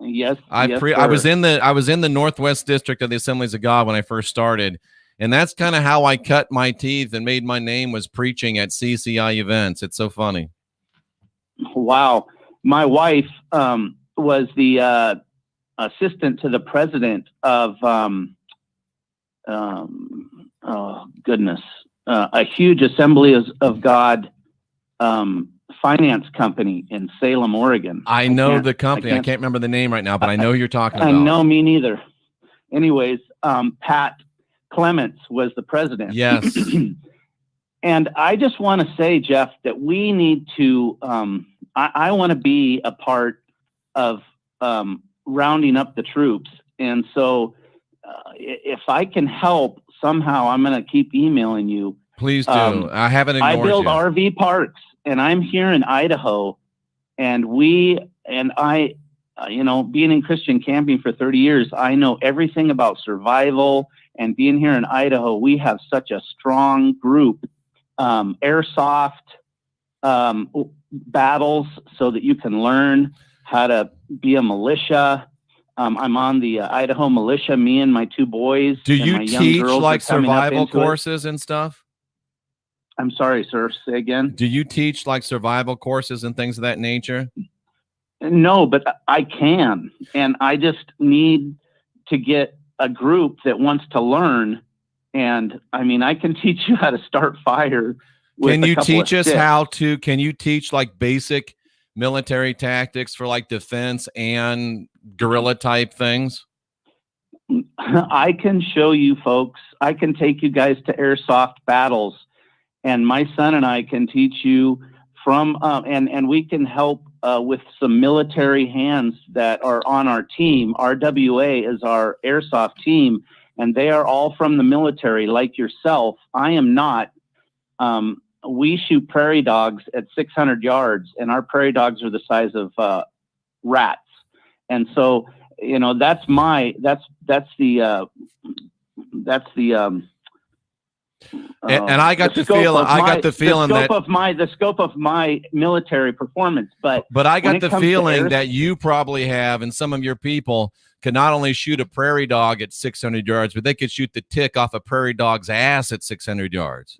Speaker 3: Yes.
Speaker 1: I was in the Northwest District of the Assemblies of God when I first started, and that's kind of how I cut my teeth and made my name, was preaching at CCI events. It's so funny. Wow.
Speaker 3: My wife was the assistant to the president of a huge Assemblies of God finance company in Salem, Oregon.
Speaker 1: I know the company. I can't remember the name right now, but I know who you're talking about.
Speaker 3: I know, me neither. Anyways, Pat Clements was the president.
Speaker 1: Yes.
Speaker 3: And I just want to say, Jeff, that we need to, I want to be a part of rounding up the troops. And so if I can help somehow, I'm going to keep emailing you.
Speaker 1: Please do. I haven't ignored you.
Speaker 3: I build RV parks, and I'm here in Idaho, and I, being in Christian camping for 30 years, I know everything about survival, and being here in Idaho, we have such a strong group, airsoft battles, so that you can learn how to be a militia. I'm on the Idaho militia, me and my two boys.
Speaker 1: Do you teach like survival courses and stuff?
Speaker 3: I'm sorry, sir. Say again.
Speaker 1: Do you teach like survival courses and things of that nature?
Speaker 3: No, but I can. And I just need to get a group that wants to learn. And I mean, I can teach you how to start fire.
Speaker 1: Can you teach us how to, can you teach like basic military tactics for like defense and guerrilla type things?
Speaker 3: I can show you folks. I can take you guys to airsoft battles, and my son and I can teach you from, and we can help with some military hands that are on our team. RWA is our airsoft team, and they are all from the military like yourself. I am not. We shoot prairie dogs at 600 yards, and our prairie dogs are the size of rats. And so, that's the
Speaker 1: and I got the feeling.
Speaker 3: The scope of my military performance. But
Speaker 1: I got the feeling that you probably have, and some of your people could not only shoot a prairie dog at 600 yards, but they could shoot the tick off a prairie dog's ass at 600 yards.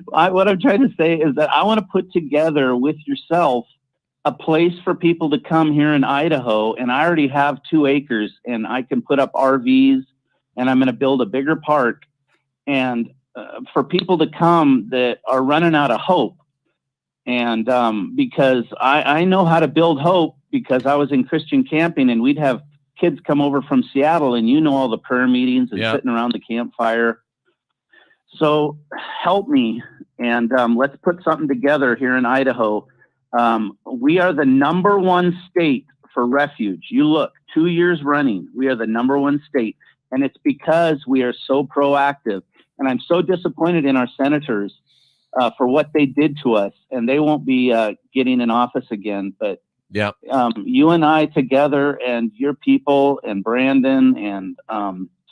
Speaker 3: What I'm trying to say is that I want to put together with yourself a place for people to come here in Idaho, and I already have 2 acres, and I can put up RVs, and I'm going to build a bigger park, and for people to come that are running out of hope. And because I know how to build hope, because I was in Christian camping, and we'd have kids come over from Seattle, and all the prayer meetings and sitting around the campfire. So help me, and let's put something together here in Idaho. We are the #1 state for refuge. You look, 2 years running, we are the #1 state. And it's because we are so proactive. And I'm so disappointed in our senators for what they did to us. And they won't be getting in office again. But you and I together, and your people, and Brandon, and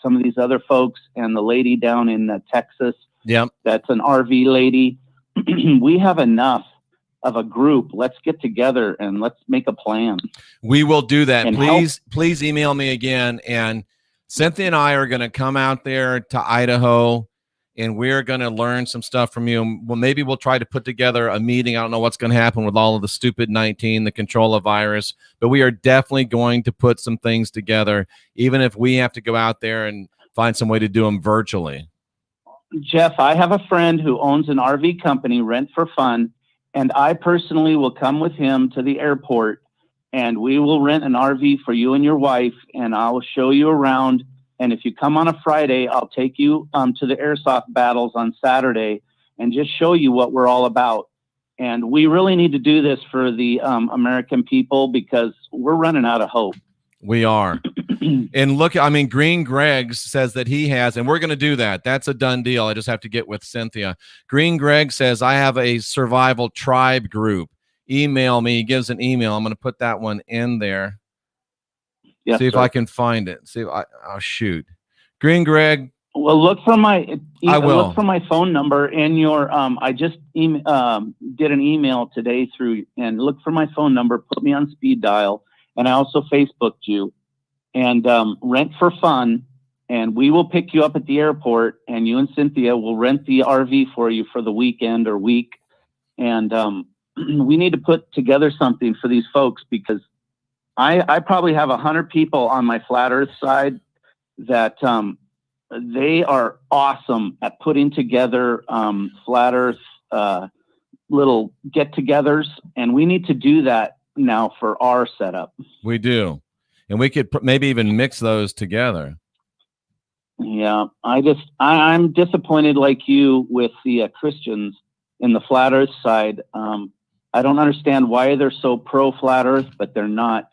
Speaker 3: some of these other folks, and the lady down in Texas, that's an RV lady. We have enough of a group. Let's get together and let's make a plan.
Speaker 1: We will do that. And please email me again. And Cynthia and I are going to come out there to Idaho, and we're going to learn some stuff from you. Well, maybe we'll try to put together a meeting. I don't know what's going to happen with all of the stupid 19, the control of virus, but we are definitely going to put some things together, even if we have to go out there and find some way to do them virtually.
Speaker 3: Jeff, I have a friend who owns an RV company, Rent for Fun, and I personally will come with him to the airport, and we will rent an RV for you and your wife, and I will show you around. And if you come on a Friday, I'll take you to the airsoft battles on Saturday and just show you what we're all about. And we really need to do this for the American people, because we're running out of hope.
Speaker 1: We are. And look, I mean, Green Greg says that he has, and we're going to do that. That's a done deal. I just have to get with Cynthia. Green Greg says, I have a survival tribe group. email me. He gives an email. I'm going to put that one in there.
Speaker 3: Yes,
Speaker 1: see if
Speaker 3: sir.
Speaker 1: I can find it. See if oh shoot. Green Greg.
Speaker 3: Well, look for my
Speaker 1: look
Speaker 3: for my phone number in your I just did an email today through, and look for my phone number, put me on speed dial, and I also Facebooked you, and Rent for Fun, and we will pick you up at the airport, and you and Cynthia will rent the RV for you for the weekend or week, and we need to put together something for these folks, because I probably have 100 people on my Flat Earth side that they are awesome at putting together Flat Earth little get-togethers, and we need to do that now for our setup.
Speaker 1: We do, and we could maybe even mix those together.
Speaker 3: Yeah, I'm disappointed, like you, with the Christians in the Flat Earth side. I don't understand why they're so pro Flat Earth, but they're not.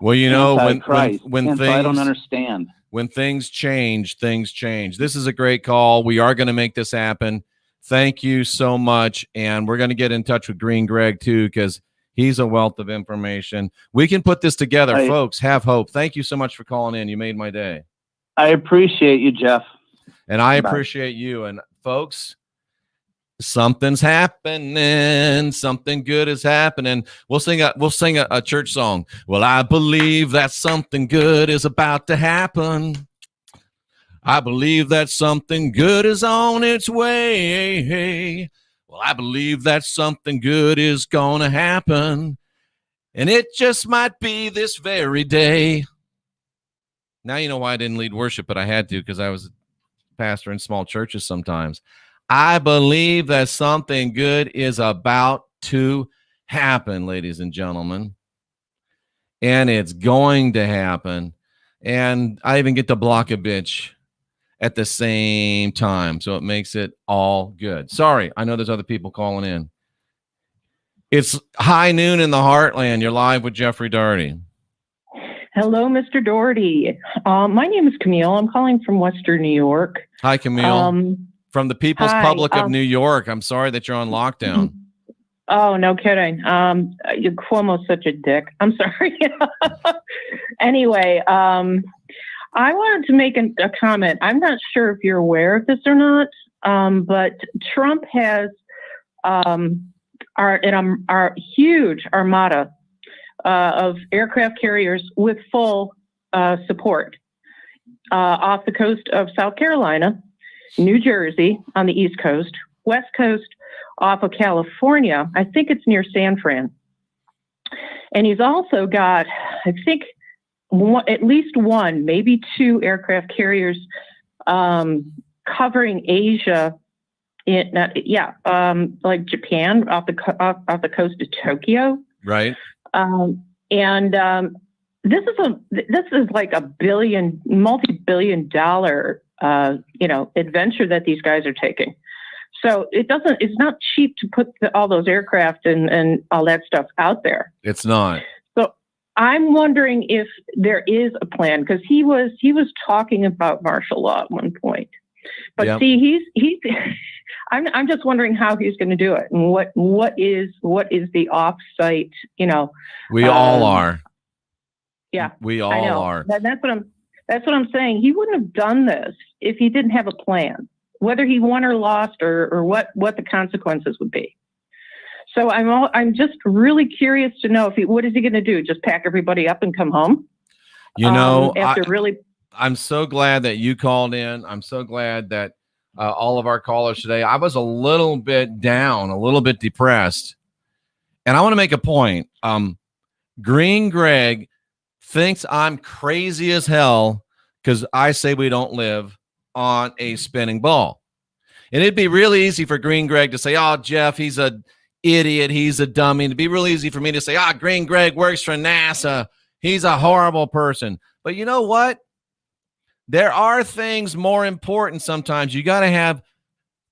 Speaker 1: Well, you know, when things,
Speaker 3: so I don't understand.
Speaker 1: When things change, things change. This is a great call. We are going to make this happen. Thank you so much. And we're going to get in touch with Green Greg too, because he's a wealth of information. We can put this together. Folks, have hope. Thank you so much for calling in. You made my day.
Speaker 3: I appreciate you, Jeff.
Speaker 1: And I appreciate you. And folks, something's happening. Something good is happening. We'll sing a church song. Well, I believe that something good is about to happen. I believe that something good is on its way. Well, I believe that something good is going to happen. And it just might be this very day. Now you know why I didn't lead worship, but I had to, because I was a pastor in small churches sometimes. I believe that something good is about to happen, ladies and gentlemen. And it's going to happen. And I even get to block a bitch at the same time. So it makes it all good. Sorry, I know there's other people calling in. It's high noon in the Heartland. You're live with Jeffrey Daugherty.
Speaker 4: Hello, Mr. Daugherty. My name is Camille. I'm calling from Western New York.
Speaker 1: Hi, Camille. From the People's Republic of New York. I'm sorry that you're on lockdown.
Speaker 4: Oh, no kidding. Cuomo's such a dick. I'm sorry. Anyway, I wanted to make a comment. I'm not sure if you're aware of this or not, but Trump has our huge armada of aircraft carriers with full support off the coast of South Carolina, New Jersey on the East Coast, West Coast off of California. I think it's near San Fran. And he's also got, I think, at least one, maybe two aircraft carriers covering Asia. Like Japan off the coast of Tokyo.
Speaker 1: Right.
Speaker 4: This is like a multi-billion dollar adventure that these guys are taking. So it's not cheap to put all those aircraft and all that stuff out there.
Speaker 1: It's not.
Speaker 4: So I'm wondering if there is a plan, because he was talking about martial law at one point. But yep. See, he's I'm just wondering how he's going to do it, and what is the off-site,
Speaker 1: We all are.
Speaker 4: Yeah,
Speaker 1: we all are.
Speaker 4: That's what I'm saying. He wouldn't have done this if he didn't have a plan, whether he won or lost, or what the consequences would be. So I'm just really curious to know what is he going to do? Just pack everybody up and come home?
Speaker 1: I'm so glad that you called in. I'm so glad that all of our callers today. I was a little bit down, a little bit depressed, and I want to make a point. Green Greg thinks I'm crazy as hell because I say we don't live on a spinning ball. And it'd be really easy for Green Greg to say, oh, Jeff, he's a idiot. He's a dummy. It'd be really easy for me to say, Green Greg works for NASA. He's a horrible person. But you know what? There are things more important sometimes. You got to have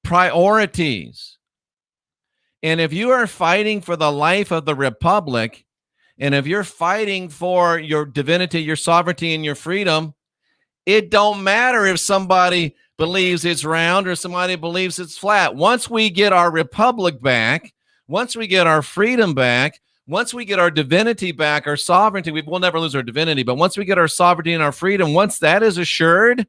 Speaker 1: priorities. And if you are fighting for the life of the republic, and if you're fighting for your divinity, your sovereignty, and your freedom, it don't matter if somebody believes it's round or somebody believes it's flat. Once we get our republic back, once we get our freedom back, once we get our divinity back, our sovereignty, we'll never lose our divinity, but once we get our sovereignty and our freedom, once that is assured,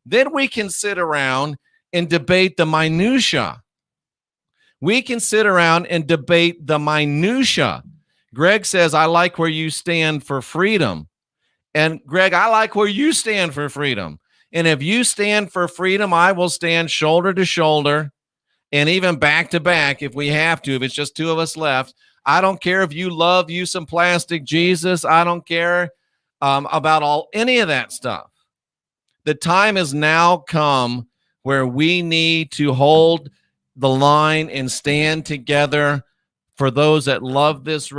Speaker 1: then we can sit around and debate the minutia. We can sit around and debate the minutia. Greg says, I like where you stand for freedom. And Greg, I like where you stand for freedom. And if you stand for freedom, I will stand shoulder to shoulder and even back to back if we have to, if it's just two of us left. I don't care if you love you some plastic Jesus. I don't care about any of that stuff. The time has now come where we need to hold the line and stand together for those that love this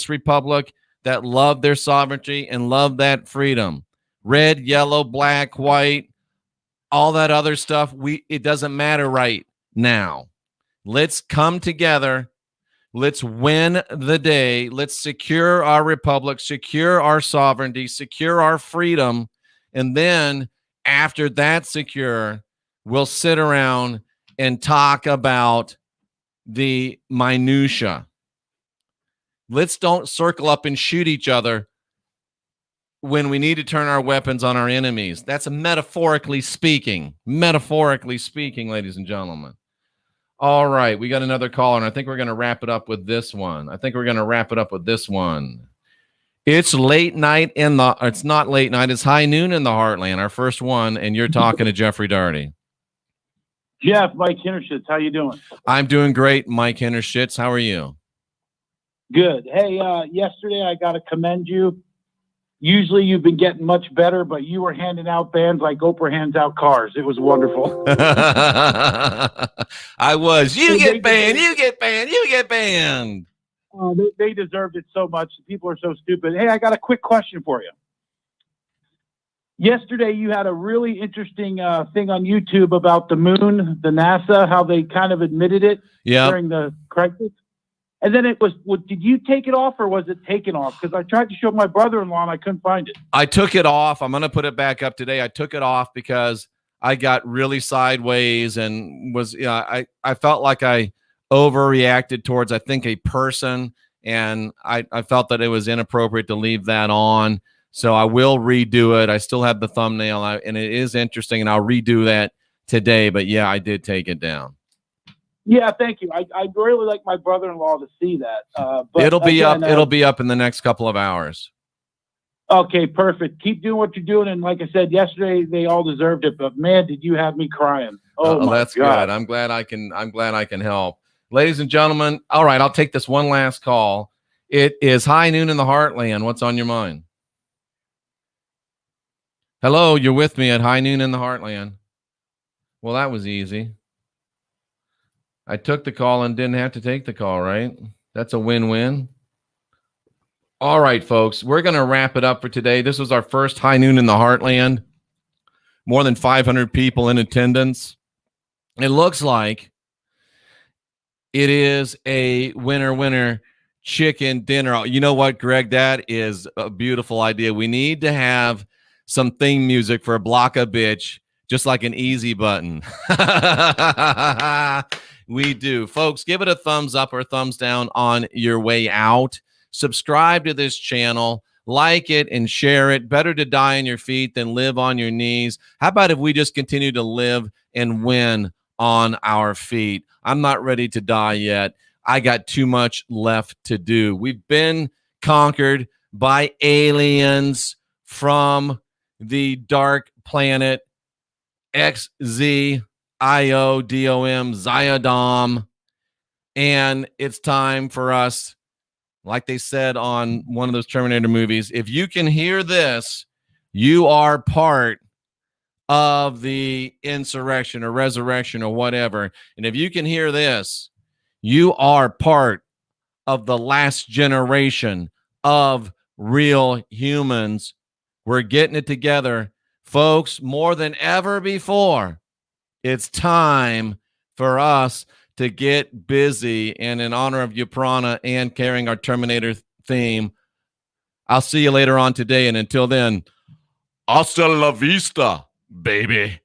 Speaker 1: republic, that love their sovereignty and love that freedom. Red, yellow, black, white, all that other stuff, it doesn't matter right now. Let's come together. Let's win the day. Let's secure our republic, secure our sovereignty, secure our freedom. And then after that's secure, we'll sit around and talk about the minutia. Let's don't circle up and shoot each other when we need to turn our weapons on our enemies. That's metaphorically speaking, ladies and gentlemen. All right, we got another caller, and I think we're going to wrap it up with this one. It's late night it's not late night, it's high noon in the Heartland, our first one, and you're talking to Jeffrey Daugherty.
Speaker 5: Jeff, Mike Hintershitz, how you doing?
Speaker 1: I'm doing great, Mike Hintershitz. How are you?
Speaker 5: Good. Hey, yesterday I got to commend you. Usually you've been getting much better, but you were handing out bands like Oprah hands out cars. It was wonderful.
Speaker 1: I was. You get banned. You get banned. You get banned.
Speaker 5: They deserved it so much. People are so stupid. Hey, I got a quick question for you. Yesterday, you had a really interesting thing on YouTube about the moon, the NASA, how they kind of admitted it during the crisis. And then it was, did you take it off or was it taken off? Because I tried to show my brother-in-law and I couldn't find it.
Speaker 1: I took it off. I'm going to put it back up today. I took it off because I got really sideways and I felt like I overreacted towards, I think, a person. And I felt that it was inappropriate to leave that on. So I will redo it. I still have the thumbnail and it is interesting and I'll redo that today. But yeah, I did take it down.
Speaker 5: Yeah, thank you. I'd really like my brother-in-law to see that. But
Speaker 1: it'll be up. It'll be up in the next couple of hours.
Speaker 5: Okay, perfect. Keep doing what you're doing. And like I said yesterday, they all deserved it. But man, did you have me crying? Oh, my
Speaker 1: that's
Speaker 5: God.
Speaker 1: Good. I'm glad I can help, ladies and gentlemen. All right, I'll take this one last call. It is high noon in the Heartland. What's on your mind? Hello, you're with me at high noon in the Heartland. Well, that was easy. I took the call and didn't have to take the call, right? That's a win-win. All right, folks, we're going to wrap it up for today. This was our first high noon in the Heartland. More than 500 people in attendance. It looks like it is a winner chicken dinner. You know what, Greg? That is a beautiful idea. We need to have some theme music for a block of bitch, just like an easy button. We do. Folks, give it a thumbs up or thumbs down on your way out. Subscribe to this channel. Like it and share it. Better to die on your feet than live on your knees. How about if we just continue to live and win on our feet? I'm not ready to die yet. I got too much left to do. We've been conquered by aliens from the dark planet XZ. IODOM, Ziodom, and it's time for us, like they said on one of those Terminator movies, if you can hear this, you are part of the insurrection or resurrection or whatever. And if you can hear this, you are part of the last generation of real humans. We're getting it together, folks, more than ever before. It's time for us to get busy. And in honor of Uprana and carrying our Terminator theme, I'll see you later on today. And until then, hasta la vista, baby.